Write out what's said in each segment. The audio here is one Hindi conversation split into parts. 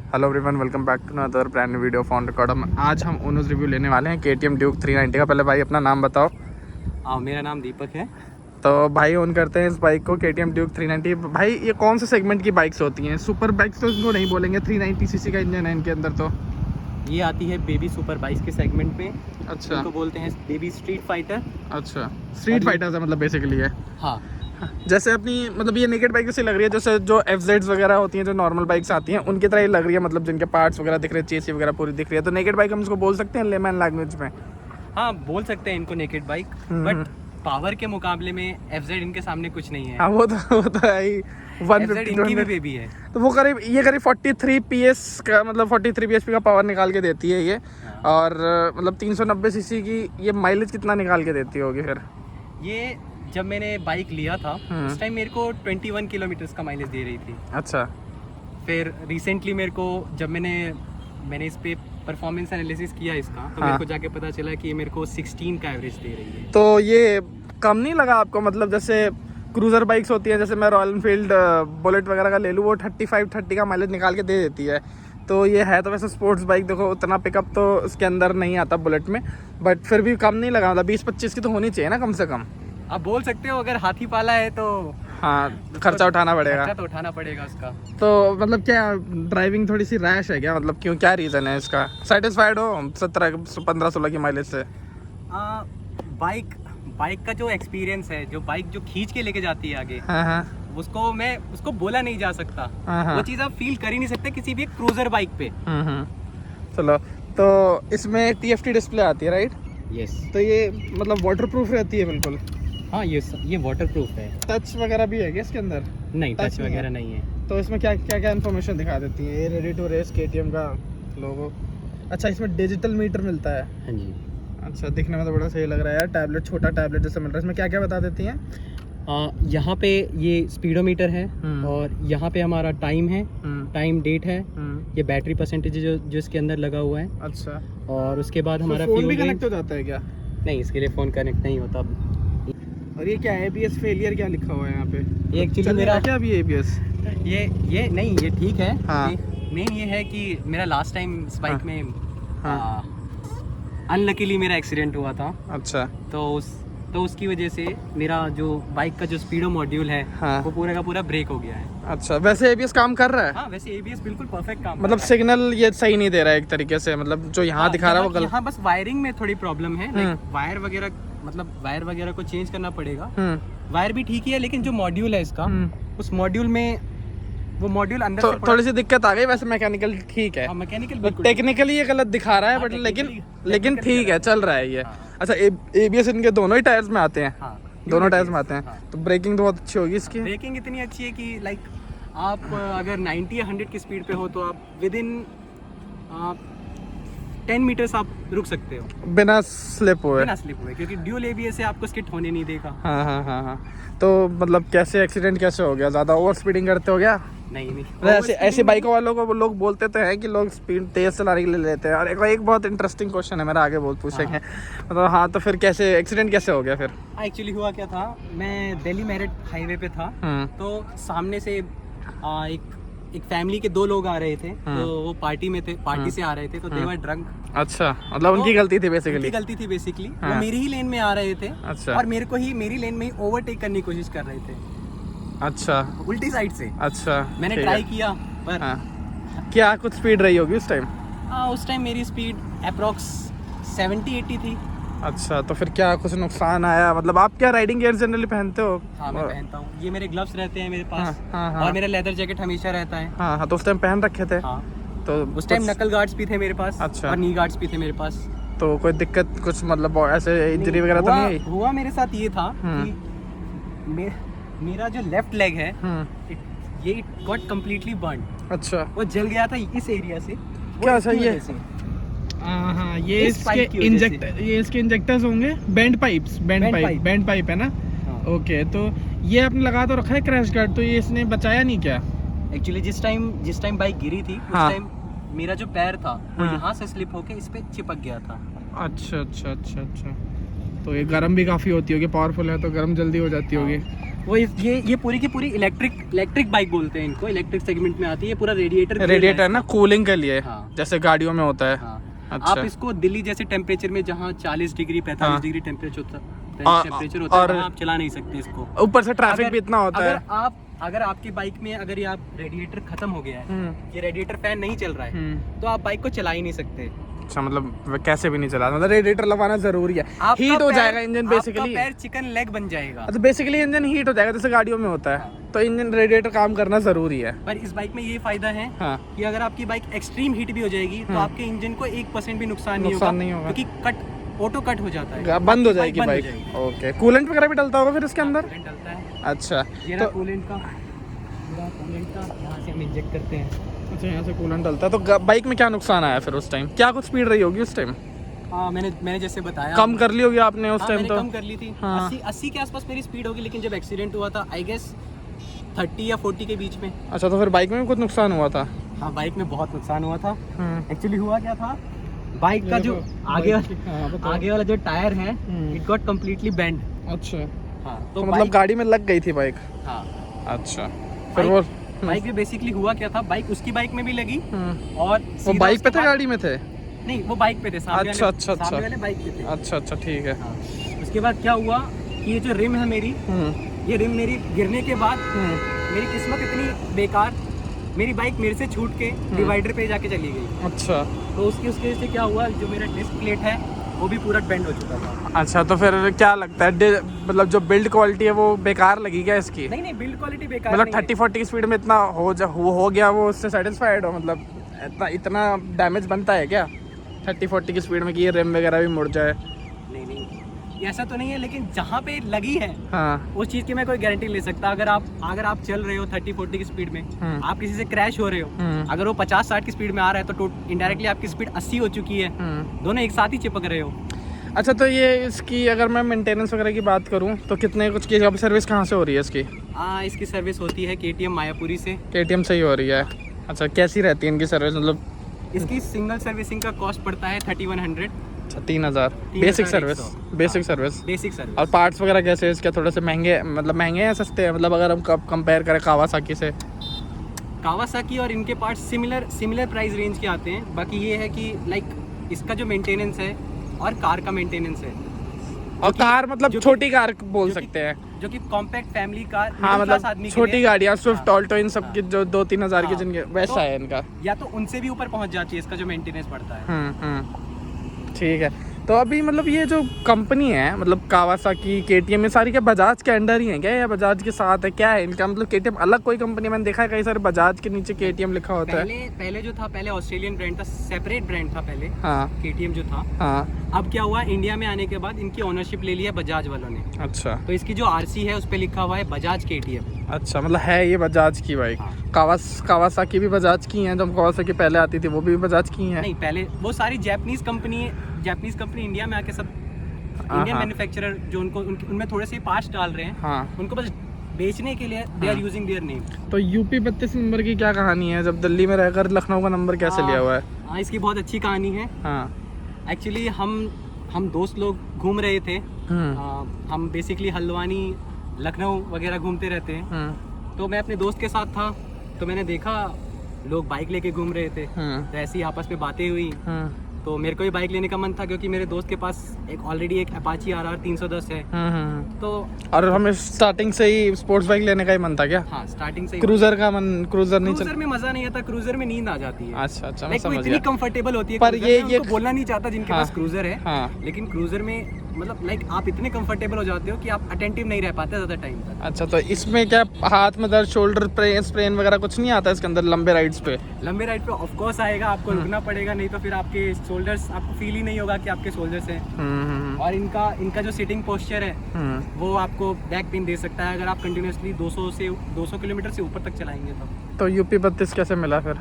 Hello everyone, welcome back to another brand new video on record. आज हम ओनर्स रिव्यू लेने वाले हैं KTM ड्यूक 390 का। पहले भाई अपना नाम बताओ। मेरा नाम दीपक है। तो भाई ओन करते हैं इस बाइक को, KTM ड्यूक 390। भाई ये कौन से सेगमेंट की बाइक्स होती हैं? सुपर बाइक्स तो इनको नहीं बोलेंगे, 390 सीसी का इंजन है इनके अंदर। तो ये आती है बेबी सुपर बाइक्स के सेगमेंट में। अच्छा, इनको बोलते हैं बेबी स्ट्रीट फाइटर। अच्छा स्ट्रीट फाइटर है मतलब बेसिकली है। हाँ, जैसे अपनी मतलब ये नेकेड बाइक जैसी लग रही है, जैसे जो FZ वगैरह होती हैं, जो नॉर्मल बाइक्स आती हैं उनकी तरह ही लग रही है, मतलब जिनके पार्ट्स वगैरह दिख रहे हैं, चेसी वगैरह पूरी दिख रही है। तो नेकेड बाइक हम इसको बोल सकते हैं लेमैन लैंग्वेज में। हाँ बोल सकते हैं इनको नेकेड बाइक, बट पावर के मुकाबले में FZ इनके सामने कुछ नहीं है। हाँ वो तो है ही। FZ इनकी भी बेबी है। तो वो करीब 43 PS का, मतलब 43 bhp का पावर निकाल के देती है ये। और मतलब 390 सीसी की ये माइलेज कितना निकाल के देती होगी फिर? ये जब मैंने बाइक लिया था उस टाइम मेरे को 21 किलोमीटर का माइलेज दे रही थी। अच्छा, फिर रिसेंटली मेरे को जब मैंने इस पे परफॉर्मेंस एनालिसिस किया इसका, तो मेरे को जाके पता चला कि ये मेरे को 16 का एवरेज दे रही है। तो ये कम नहीं लगा आपको? मतलब जैसे क्रूजर बाइक्स होती हैं, जैसे मैं रॉयल एनफील्ड बुलेट वगैरह का ले लूँ, वो 35-30 का माइलेज निकाल के दे देती है। तो ये है तो वैसे स्पोर्ट्स बाइक, देखो उतना पिकअप तो इसके अंदर नहीं आता बुलेट में, बट फिर भी कम नहीं लगा। मतलब 20-25 की तो होनी चाहिए ना कम से कम। आप बोल सकते हो, अगर हाथी पाला है तो हाँ, खर्चा उठाना पड़ेगा। खर्चा तो उठाना पड़ेगा उसका। तो मतलब क्या ड्राइविंग थोड़ी सी रैश है क्या? मतलब क्यों, क्या रीज़न है इसका? सेटिस्फाइड हो 17-15-16 की माइलेज से? बाइक का जो एक्सपीरियंस है, जो बाइक जो खींच के लेके जाती है आगे, हाँ, उसको बोला नहीं जा सकता। हाँ। वो चीज़ आप फील कर ही नहीं सकते किसी भी क्रूजर बाइक पे। चलो, तो इसमें TFT डिस्प्ले आती है, राइट? यस। तो ये मतलब वाटरप्रूफ रहती है बिल्कुल? हाँ, ये वाटरप्रूफ है। टच वगैरह भी है क्या इसके अंदर? नहीं, टच टच वगैरह नहीं है। तो इसमें क्या इन्फॉर्मेशन दिखा देती है? ये रेडी टू रेस KTM का लोगो। अच्छा, इसमें डिजिटल मीटर मिलता है? हाँ जी। अच्छा, दिखने में तो बड़ा सही लग रहा है यार। टैबलेट, छोटा टैबलेट जैसे मिल रहा है। इसमें क्या बता देती हैं? यहाँ पे ये स्पीडोमीटर है और यहाँ पे हमारा टाइम है, टाइम डेट है, ये बैटरी परसेंटेज जो इसके अंदर लगा हुआ है। अच्छा, और उसके बाद हमारा फोन भी कनेक्ट हो जाता है क्या? नहीं, इसके लिए फ़ोन कनेक्ट नहीं होता। और ये क्या है? ABS फेलियर क्या लिखा हुआ है यहाँ पे? ये एक्चुअली मेरा क्या अभी ABS? ये नहीं, ये ठीक है। हाँ। मेन ये है कि मेरा लास्ट टाइम इस बाइक में अनलकीली मेरा एक्सीडेंट हुआ था। अच्छा, तो उसकी वजह से मेरा जो बाइक का जो स्पीडो मॉड्यूल है, हाँ, वो पूरा का पूरा ब्रेक हो गया है। अच्छा। वैसे ABS काम कर रहा है? हाँ, वैसे ABS बिल्कुल परफेक्ट काम मतलब सिग्नल ये सही नहीं दे रहा है एक तरीके से, मतलब जो यहाँ दिखा रहा है वो गलत। यहाँ बस वायरिंग में थोड़ी प्रॉब्लम है। वायर वगैरह को चेंज करना पड़ेगा। वायर भी ठीक ही है, लेकिन जो मॉड्यूल है इसका, उस मॉड्यूल में वो मॉड्यूल अंदर से थोड़ी सी दिक्कत आ गई। वैसे मैकेनिकल ठीक है, मैकेनिकल टेक्निकली ये गलत दिखा रहा है, बट लेकिन ठीक है, चल रहा है ये। अच्छा, ABS इनके दोनों ही टायर्स में आते हैं? हाँ, दोनों टायर्स में आते हैं। तो ब्रेकिंग तो बहुत अच्छी होगी इसकी। ब्रेकिंग इतनी अच्छी है कि लाइक आप अगर 90 या 100 की स्पीड पे हो तो आप विद इन 10 मीटर्स आप रुक सकते हो बिना स्लिप हुए। क्योंकि ड्यूल ABS से आपको स्किड होने नहीं देगा। हाँ। तो मतलब कैसे एक्सीडेंट कैसे हो गया? ज़्यादा ओवर स्पीडिंग करते हो गया? नहीं। ऐसे बाइकों वालों को लोग बोलते तो हैं कि लोग स्पीड तेज चलाने के लिए लेते हैं। और एक बहुत इंटरेस्टिंग क्वेश्चन है मेरा, आगे बहुत पूछेंगे। मतलब हाँ, तो फिर कैसे एक्सीडेंट कैसे हो गया फिर? एक्चुअली हुआ क्या था, मैं दिल्ली मेरठ हाईवे पे था, तो सामने से एक फैमिली के 2 लोग आ रहे थे। तो वो पार्टी में थे, पार्टी से आ रहे थे, तो दे वर ड्रंक। अच्छा, मतलब उनकी गलती थी बेसिकली। वो मेरी ही लेन में आ रहे थे। अच्छा। और मेरी लेन में ही ओवरटेक करने की कोशिश कर रहे थे। अच्छा, उल्टी साइड से। अच्छा, मैंने ट्राई किया, पर क्या कुछ स्पीड रही होगी उस टाइम? उस टाइम मेरी स्पीड अप्रॉक्स 70-80 थी। अच्छा, तो फिर क्या कुछ नुकसान आया? मतलब आप क्या राइडिंग गियर जनरली पहनते हो? हाँ, मैं पहनता हूँ। ये मेरे ग्लव्स रहते हैं मेरे पास। और मेरा लेदर जैकेट हमेशा रहता है। हाँ, तो उस टाइम पहन रखे थे? हाँ। तो उस टाइम नकल गार्ड्स भी थे मेरे पास। अच्छा। और नी गार्ड्स भी थे मेरे पास। तो कोई दिक्कत कुछ, मतलब ऐसे इंजरी वगैरह तो नहीं आई? हुआ मेरे साथ ये था कि मेरा जो लेफ्ट लेग है, ये गॉट कंप्लीटली बर्न। अच्छा। वो जल गया था इस एरिया से। क्या सही है? हाँ, ये इसके इंजेक्टर्स होंगे, बैंड पाइप है ना? ओके, तो ये आपने लगा तो रखा है क्रैश गार्ड, तो ये इसने बचाया नहीं क्या? एक्चुअली जिस टाइम बाइक गिरी थी, उस टाइम मेरा जो पैर था वो यहाँ से स्लिप होके इस पे चिपक गया था। अच्छा। तो ये गर्म भी काफ़ी होती होगी, पावरफुल है तो गर्म जल्दी हो जाती होगी। वो ये पूरी की पूरी इलेक्ट्रिक बाइक बोलते हैं इनको, इलेक्ट्रिक सेगमेंट में आती है। ये पूरा रेडिएटर है ना, कूलिंग के लिए। हाँ। जैसे गाड़ियों में होता है। हाँ। अच्छा। आप इसको दिल्ली जैसे टेम्परेचर में जहाँ 40 डिग्री 45 डिग्री टेम्परेचर होता है, वहाँ आप चला नहीं सकते इसको। ऊपर से ट्रैफिक भी इतना होता है। अगर आपकी बाइक में अगर आप रेडिएटर खत्म हो गया है, ये रेडिएटर फैन नहीं चल रहा है, तो आप बाइक को चला ही नहीं सकते। अच्छा, मतलब कैसे भी नहीं चला, मतलब रेडिएटर लगवाना जरूरी है। हीट हो जाएगा इंजन बेसिकली, आपका पैर चिकन लेग बन जाएगा। तो बेसिकली इंजन हीट हो जाएगा जैसे गाड़ियों में होता है। तो इंजन रेडिएटर काम करना जरूरी है। पर इस बाइक में ये फायदा है कि अगर आपकी बाइक एक्सट्रीम हीट भी हो जाएगी तो आपके इंजन को 1% भी नुकसान नहीं होगा, क्योंकि ऑटो कट हो जाता है, बंद हो जाएगी बाइक। ओके, कूलेंट वगैरह भी डलता होगा फिर इसके अंदर? डलता है। अच्छा, तो कूलेंट का यहाँ से हम इंजेक्ट करते हैं। अच्छा, यहाँ से कूलेंट डलता है। तो बाइक में क्या नुकसान आया फिर उस टाइम? क्या कुछ स्पीड रही होगी उस टाइम? हाँ, मैंने जैसे बताया, कम कर ली होगी आपने उस टाइम? तो कम कर ली थी। 80 के आसपास मेरी स्पीड होगी, लेकिन जब एक्सीडेंट हुआ था आई गेस 30 या 40 के बीच में। अच्छा, तो फिर बाइक में भी कुछ नुकसान हुआ था? हाँ, बाइक में बहुत नुकसान हुआ था। एक्चुअली हुआ क्या था, बाइक का जो आगे वाला जो टायर है, इट गॉट कम्प्लीटली बेंड। अच्छा। हाँ, तो मतलब गाड़ी में लग गई थी बाइक? हाँ। अच्छा, फिर वो बाइक में बेसिकली हुआ क्या था, बाइक उसकी बाइक में भी लगी और वो बाइक पे थे, गाड़ी में थे? नहीं, वो बाइक पे थे, सामने वाले बाइक पे थे। अच्छा, ठीक है। उसके बाद क्या हुआ कि ये जो रिम है मेरी, ये रिम मेरी गिरने के बाद मेरी किस्मत इतनी बेकार, मेरी बाइक मेरे से छूट के डिवाइडर पे जाके चली गई। अच्छा। तो उसकी वजह से क्या हुआ, जो मेरा डिस्क प्लेट है वो भी पूरा बेंड हो चुका था। अच्छा, तो फिर क्या लगता है, मतलब जो बिल्ड क्वालिटी है वो बेकार लगी क्या इसकी? नहीं, बिल्ड क्वालिटी बेकार मतलब 30-40 की स्पीड में इतना हो गया, वो उससे सेटिस्फाइड हो? मतलब इतना डैमेज बनता है क्या 30-40 की स्पीड में कि ये रिम वगैरह भी मुड़ जाए? नहीं, ऐसा तो नहीं है, लेकिन जहाँ पे लगी है उस चीज़ की मैं कोई गारंटी ले सकता। अगर आप चल रहे हो 30-40 की स्पीड में, आप किसी से क्रैश हो रहे हो, अगर वो 50-60 की स्पीड में आ रहा है तो इनडायरेक्टली आपकी स्पीड 80 हो चुकी है, दोनों एक साथ ही चिपक रहे हो। अच्छा, तो ये इसकी अगर मैं मेंटेनेंस वगैरह की बात करूँ तो कितने कुछ की सर्विस कहाँ से हो रही है इसकी? इसकी सर्विस होती है KTM मायापुरी से। KTM से ही हो रही है? अच्छा, कैसी रहती है इनकी सर्विस? मतलब इसकी सिंगल सर्विसिंग का कॉस्ट पड़ता है 3100। 3000 बेसिक सर्विस। और पार्ट्स वगैरह कैसे हैं इसके? थोड़े से महंगे, मतलब महंगे हैं सस्ते हैं? मतलब अगर हम कंपेयर करें कावासाकी से। कावासाकी और इनके पार्ट्स सिमिलर प्राइस रेंज के आते हैं। बाकी ये है कि लाइक इसका जो मेंटेनेंस है और कार का मेंटेनेंस है, और कार मतलब छोटी कार बोल सकते हैं, जो कि कॉम्पैक्ट फैमिली कार। हाँ, मतलब छोटी गाड़ियाँ स्विफ्ट ऑल्टो इन सब की जो 2-3 हज़ार की जिनके, वैसा है इनका। या तो उनसे भी ऊपर पहुंच जाती है इसका जो मेंटेनेंस पड़ता है। ठीक है। तो अभी मतलब ये जो कंपनी है, मतलब कावासाकी, KTM, ये सारी क्या बजाज के अंडर ही है क्या, या बजाज के साथ है? क्या है इनका मतलब? KTM अलग कोई कंपनी? मैंने देखा है कई सारे बजाज के नीचे KTM लिखा होता है। पहले जो था, पहले ऑस्ट्रेलियन ब्रांड था, सेपरेट ब्रांड था पहले। हाँ। KTM जो था। हाँ। अब क्या हुआ, इंडिया में आने के बाद इनकी ओनरशिप ले लिया बजाज वालों ने। अच्छा। तो इसकी जो RC है उस पर लिखा हुआ है बजाज KTM। अच्छा, मतलब है ये बजाज की बाइक। कावासाकी भी बजाज की हैं, जब कावासाकी पहले आती थी वो भी बजाज की हैं? नहीं, पहले वो सारी जापानीज कंपनी इंडिया में आके सब इंडियन मैन्युफैक्चरर जो उनमें थोड़े से पार्ट्स डाल रहे हैं, उनको बस बेचने के लिए they are using their name. तो UP 32 नंबर की क्या कहानी है, जब दिल्ली में रहकर लखनऊ का नंबर कैसे लिया हुआ है? हाँ, इसकी बहुत अच्छी कहानी है। एक्चुअली हम दोस्त लोग घूम रहे थे। हम बेसिकली हल्द्वानी, लखनऊ वगैरह घूमते रहते हैं। तो मैं अपने दोस्त के साथ था, तो मैंने देखा लोग बाइक लेके घूम रहे थे। तो ऐसी आपस में बातें हुई, तो मेरे को भी बाइक लेने का मन था, क्योंकि मेरे दोस्त के पास ऑलरेडी एक अपाची RR 310 है। तो और हमें स्टार्टिंग से ही स्पोर्ट्स बाइक लेने का ही मन था क्या? हाँ, स्टार्टिंग से। क्रूजर में मजा नहीं आता, क्रूजर में नींद आ जाती है। अच्छा, मैं समझ गया। इतनी कंफर्टेबल होती है, पर ये बोलना नहीं चाहता जिनके पास क्रूजर है। लेकिन क्रूजर में मतलब लाइक आप इतने कंफर्टेबल हो जाते हो कि आप अटेंटिव नहीं रह पाते ज़्यादा टाइम तक। अच्छा, तो इसमें क्या हाथ में दर्द, शोल्डर स्प्रेन वगैरह कुछ नहीं आता इसके अंदर लंबे राइड्स पे? लंबे राइड पे ऑफ कोर्स आएगा, आपको रुकना पड़ेगा, नहीं तो फिर आपके शोल्डर्स, आपको फील ही नहीं होगा कि आपके शोल्डर्स हैं। और इनका जो सिटिंग पोस्चर है वो आपको बैक पेन दे सकता है अगर आप कंटिन्यूसली 200 किलोमीटर से ऊपर तक चलाएंगे। तो UP 32 कैसे मिला फिर?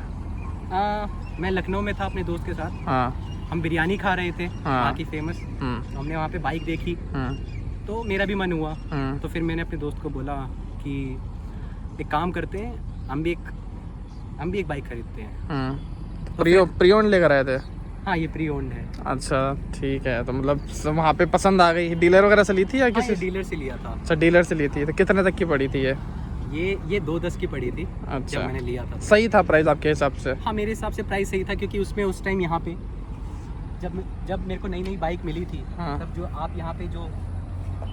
मैं लखनऊ में था अपने दोस्त के साथ। हम बिरयानी खा रहे थे वहाँ की फेमस। हमने वहाँ पे बाइक देखी, तो मेरा भी मन हुआ। तो फिर मैंने अपने दोस्त को बोला कि एक काम करते हैं, हम भी एक बाइक खरीदते हैं। प्रियोन लेकर आए थे? हाँ ये प्री ओन्ड है। अच्छा ठीक है, तो मतलब वहाँ पे पसंद आ गई, डीलर वगैरह से ली थी या किसी डीलर से लिया था। अच्छा डीलर से ली थी, तो कितने तक की पड़ी थी ये 210 की पड़ी थी। अच्छा जब मैंने लिया था सही था प्राइस आपके हिसाब से? हाँ मेरे हिसाब से प्राइस सही था, क्योंकि उसमें उस टाइम यहाँ पे जब मेरे को नई बाइक मिली थी, हाँ। तब जो आप यहाँ पे जो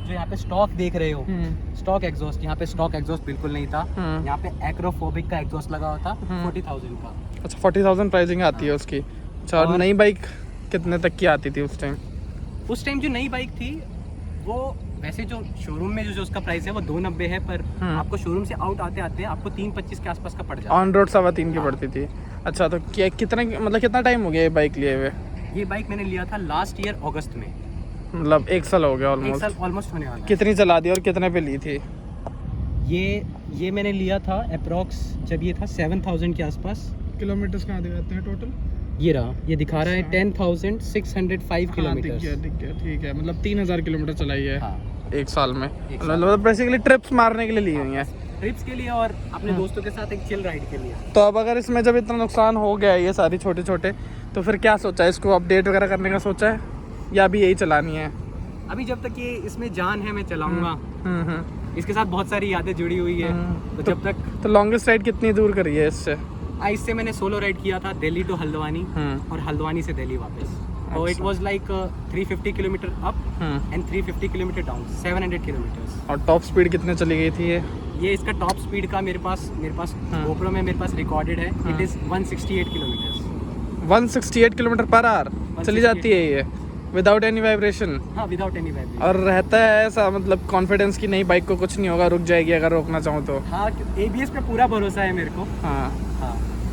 यहाँ पे स्टॉक देख रहे हो, स्टॉक एग्जॉस्ट, यहाँ पे स्टॉक एग्जॉस्ट बिल्कुल नहीं था। यहाँ पे एक्रोफोबिक का एग्जॉस्ट लगा हुआ था 40,000 का। अच्छा 40,000 प्राइसिंग आती है उसकी। अच्छा और नई बाइक कितने तक की आती थी उस टाइम? उस टाइम जो नई बाइक थी वो वैसे जो शोरूम में जो उसका प्राइस है वो 290 है, पर आपको शोरूम से आउट आते आते आपको 325 के आसपास का पड़ जाता है। ऑन रोड 3.25 की पड़ती थी। अच्छा तो कितना टाइम हो गया ये बाइक लिए हुए? ये बाइक मैंने लिया था लास्ट ईयर अगस्त में, मतलब 1 साल हो गया एक साल ऑलमोस्ट होने वाला है। कितनी चला दी और कितने पे ली थी? ये मैंने लिया था अप्रॉक्स जब ये था 7,000 के आसपास। किलोमीटर्स कहाँ दिखाते हैं टोटल? ये रहा, ये दिखा रहा है 10,605 किलोमीटर। ठीक है, मतलब 3,000 किलोमीटर चलाई है। हाँ। 1 साल में। मतलब बेसिकली ट्रिप्स मारने के लिए ली हुई है, ट्रिप्स के लिए और अपने दोस्तों के साथ एक चिल राइड के लिए। तो अब अगर इसमें जब इतना नुकसान हो गया है ये सारी छोटे छोटे, तो फिर क्या सोचा है? इसको अपडेट वगैरह करने का सोचा है या अभी यही चलानी है? अभी जब तक ये इसमें जान है मैं चलाऊंगा। इसके साथ बहुत सारी यादें जुड़ी हुई है, तो जब तक। तो लॉन्गेस्ट राइड कितनी दूर करी है इससे? इससे मैंने सोलो राइड किया था दिल्ली टू हल्द्वानी और हल्द्वानी से दिल्ली वापस। तो it was like 350 kilometre up and 350 kilometre down, 700 kilometres. और टॉप स्पीड कितने चली गई थी ये इसका टॉप स्पीड का मेरे पास GoPro में मेरे पास रिकॉर्डेड है। It is 168 kilometre. 168 kilometre per hour चली जाती है ये विदाउट एनी वाइब्रेशन? हाँ विदाउट एनी वाइब्रेशन। और रहता है ऐसा मतलब कॉन्फिडेंस की नई बाइक को कुछ नहीं होगा, रुक जाएगी अगर रोकना चाहूँ तो? हाँ ABS पे पूरा भरोसा है मेरे को। हाँ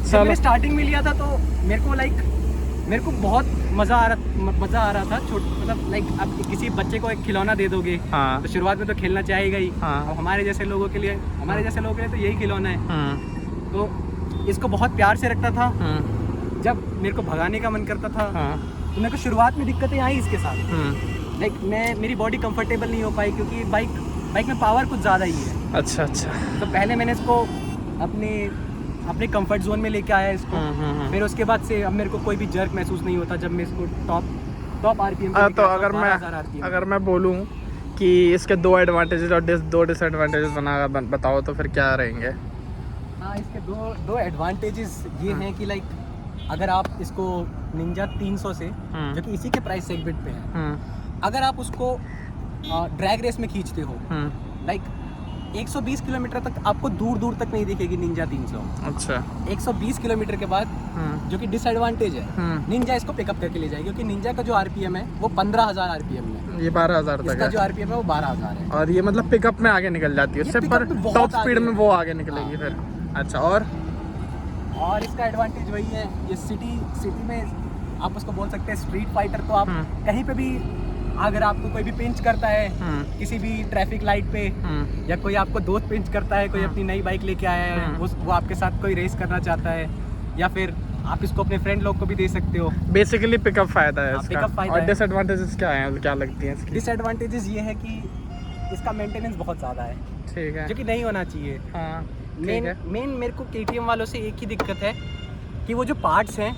जब मैंने स्टार्टिंग में लिया था तो मेरे को बहुत मज़ा आ रहा था। मतलब लाइक अब किसी बच्चे को एक खिलौना दे दोगे तो शुरुआत में तो खेलना चाहेगा ही। अब हमारे जैसे लोगों के लिए तो यही खिलौना है। तो इसको बहुत प्यार से रखता था। जब मेरे को भगाने का मन करता था तो मेरे को शुरुआत में दिक्कतें आई इसके साथ। लाइक मेरी बॉडी कंफर्टेबल नहीं हो पाई, क्योंकि बाइक में पावर कुछ ज़्यादा ही है। अच्छा। तो पहले मैंने इसको अपने कंफर्ट जोन में लेके आया इसको। फिर उसके बाद से अब मेरे को कोई भी जर्क महसूस नहीं होता जब मैं इसको टॉप RPM पे। तो अगर मैं बोलूँ कि इसके 2 एडवांटेजेस और 2 डिसएडवांटेजेस बताओ तो फिर क्या रहेंगे? हाँ इसके दो एडवांटेजेस ये हैं कि लाइक अगर आप इसको निंजा 300 से, जो कि इसी के प्राइस सेगमेंट पे है, अगर आप उसको ड्रैग रेस में खींचते हो लाइक 120 किलोमीटर तक आपको दूर तक नहीं दिखेगी निंजा 300। अच्छा 120 किलोमीटर के बाद जो कि डिसएडवांटेज है, निंजा इसको पिकअप करके ले जाएगी, क्योंकि निंजा का जो RPM है वो 15,000 RPM है। ये 12,000 तक इसका जो RPM है वो 12,000 है। और ये मतलब पिकअप में आगे निकल जाती है उससे, पर टॉप स्पीड में वो आगे निकलेगी फिर। अच्छा और इसका एडवांटेज वही है, ये सिटी में आप उसको बोल सकते हैं स्ट्रीट फाइटर। तो आप कहीं पे भी अगर आपको कोई भी पिंच करता है किसी भी ट्रैफिक लाइट पे, या कोई आपको दोस्त पिंच करता है, कोई अपनी नई बाइक लेके आया है, वो आपके साथ कोई रेस करना चाहता है, या फिर आप इसको अपने फ्रेंड लोग को भी दे सकते हो। बेसिकली पिकअप फायदा है इसका। और डिसएडवांटेजेस क्या हैं, क्या लगती हैं इसकी? डिसएडवांटेजेस ये है कि इसका मेंटेनेंस बहुत ज़्यादा है। ठीक है, जो कि नहीं होना चाहिए। हाँ मेन मेरे को KTM वालों से एक ही दिक्कत है कि वो जो पार्ट्स हैं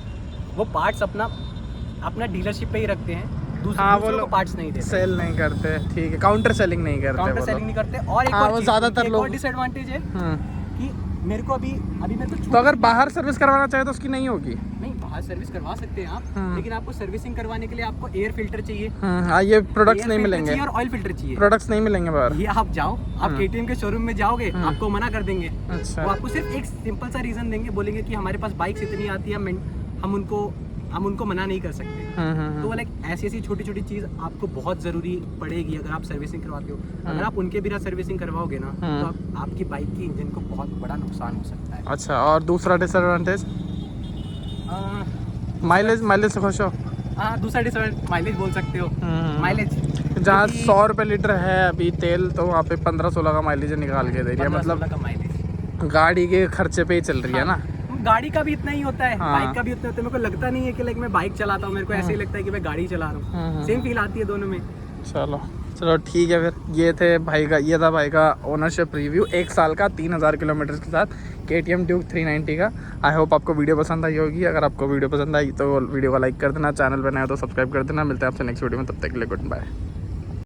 वो पार्ट्स अपना डीलरशिप पे ही रखते हैं। दूसरों को पार्ट्स नहीं देते, सेल नहीं करते। ठीक है, काउंटर सेलिंग नहीं करते। और एक और ज़्यादातर लोग डिसएडवांटेज है कि मेरे को अभी मेरे को तो अगर बाहर सर्विस करवाना चाहे तो उसकी नहीं होगी। नहीं, बाहर सर्विस करवा सकते हैं आप, लेकिन आपको सर्विसिंग करवाने के लिए आपको एयर फिल्टर चाहिए। ये प्रोडक्ट्स नहीं मिलेंगे और ऑयल फिल्टर चाहिए। प्रोडक्ट्स नहीं मिलेंगे बाहर। ये आप जाओ, आप KTM के शोरूम में जाओगे, आपको मना कर देंगे। अच्छा। वो आपको सिर्फ एक सिंपल सा रीजन देंगे, बोलेंगे कि हमारे पास बाइक्स इतनी आती है, हम उनको मना नहीं कर सकते। तो लाइक ऐसी छोटी चीज़ आपको बहुत ज़रूरी पड़ेगी अगर आप सर्विसिंग करवाते हो। अगर आप उनके बिना सर्विसिंग करवाओगे ना तो आपकी बाइक की इंजन को बहुत बड़ा नुकसान हो सकता है। अच्छा, और दूसरा डिसएडवांटेज माइलेज से खुश हो? हाँ, दूसरा डिसएडवांटेज माइलेज बोल सकते हो। माइलेज जहाँ 100 रुपये लीटर है अभी तेल, तो वहाँ पे 15-16 का माइलेज निकाल के दे रही है। मतलब गाड़ी के खर्चे पे ही चल रही है ना। गाड़ी का भी इतना ही होता है, बाइक का भी उतना होता है। मेरे को लगता नहीं है कि लाइक मैं बाइक चलाता हूँ, मेरे को ऐसे ही लगता है कि मैं गाड़ी चला रहा हूँ। सेम फील आती है दोनों में। चलो चलो ठीक है फिर। ये था भाई का ओनरशिप रिव्यू 1 साल का 3000 किलोमीटर के साथ KTM ड्यूक 390 का। आई होप आपको वीडियो पसंद आई होगी। अगर आपको वीडियो पसंद आई तो वीडियो को लाइक कर देना, चैनल पर नया हो तो सब्सक्राइब कर देना। मिलते हैं आपसे नेक्स्ट वीडियो में, तब तक के लिए गुड बाय।